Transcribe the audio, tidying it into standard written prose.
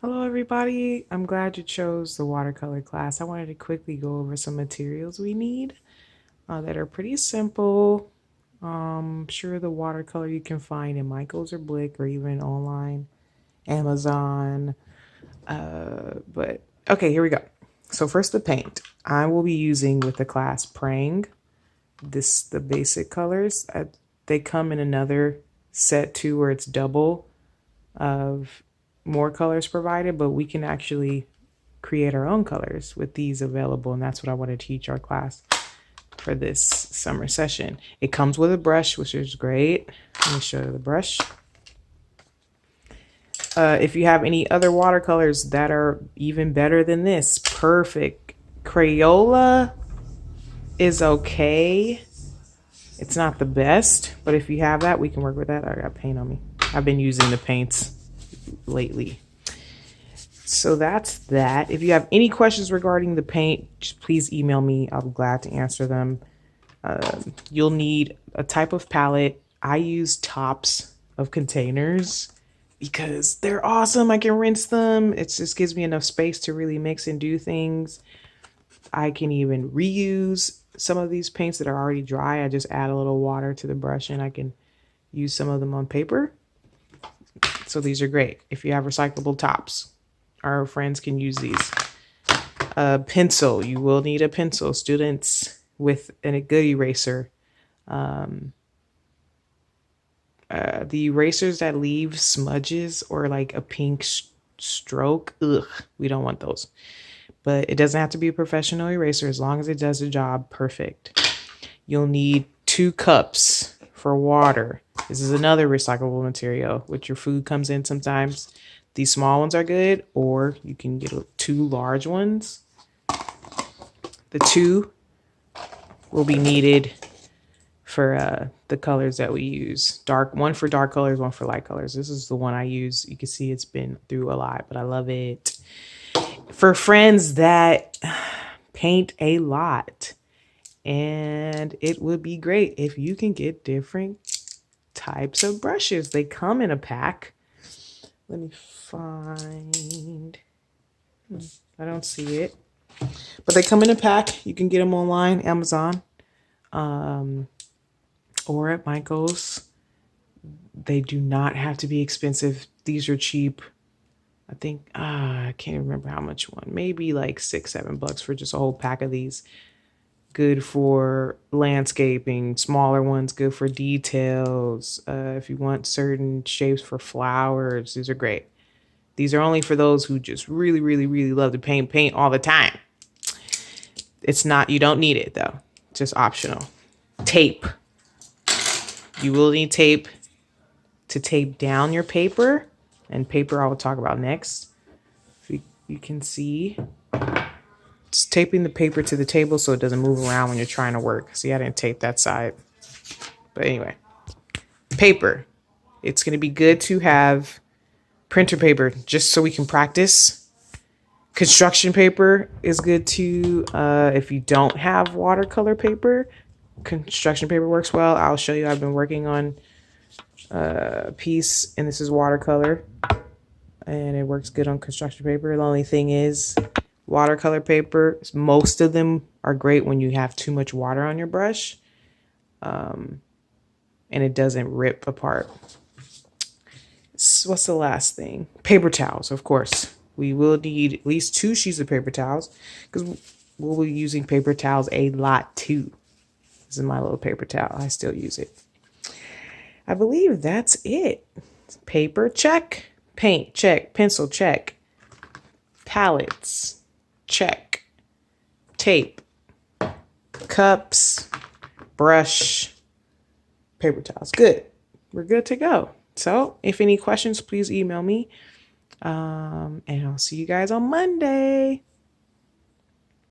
Hello, everybody. I'm glad you chose the watercolor class. I wanted to quickly go over some materials we need that are pretty simple. I'm sure the watercolor you can find in Michaels or Blick or even online, Amazon. But okay, here we go. So first, the paint. I will be using with the class Prang. The basic colors. They come in another set too, where it's double of more colors provided, but we can actually create our own colors with these available. And that's what I want to teach our class for this summer session. It comes with a brush, which is great. Let me show you the brush. If you have any other watercolors that are even better than this, perfect. Crayola is okay. It's not the best, but if you have that, we can work with that. I got paint on me. I've been using the paints lately. So that's that. If you have any questions regarding the paint, just please email me. I'll be glad to answer them. You'll need a type of palette. I use tops of containers because they're awesome. I can rinse them. It just gives me enough space to really mix and do things. I can even reuse some of these paints that are already dry. I just add a little water to the brush and I can use some of them on paper. So these are great if you have recyclable tops. Our friends can use these. Pencil. You will need a pencil. Students with a good eraser. The erasers that leave smudges or like a pink stroke, ugh, we don't want those. But it doesn't have to be a professional eraser as long as it does the job perfect. You'll need 2 cups for water. This is another recyclable material, which your food comes in sometimes. These small ones are good, or you can get 2 large ones. The 2 will be needed for the colors that we use. One for dark colors, one for light colors. This is the one I use. You can see it's been through a lot, but I love it. For friends that paint a lot, and it would be great if you can get different types of brushes. They come in a pack. Let me find. I don't see it. But they come in a pack. You can get them online, Amazon, or at Michael's. They do not have to be expensive. These are cheap. I think I can't remember how much one. Maybe like $6-7 for just a whole pack of these. Good for landscaping. Smaller ones good for details. If you want certain shapes for flowers, these are great. These are only for those who just really, really, really love to paint all the time. It's not, you don't need it though. Just optional. Tape. You will need tape to tape down your paper, and paper I will talk about next. If you can see, just taping the paper to the table so it doesn't move around when you're trying to work. See, I didn't tape that side. But anyway, paper. It's going to be good to have printer paper just so we can practice. Construction paper is good too. If you don't have watercolor paper, construction paper works well. I'll show you. I've been working on a piece, and this is watercolor, and it works good on construction paper. The only thing is, watercolor paper, most of them are great when you have too much water on your brush, and it doesn't rip apart. What's the last thing? Paper towels, of course. We will need at least 2 sheets of paper towels because we'll be using paper towels a lot too. This is my little paper towel. I still use it. I believe that's it. Paper, check. Paint, check. Pencil, check. Palettes, check. Tape, cups, brush, paper towels. Good. We're good to go. So if any questions, please email me. And I'll see you guys on Monday.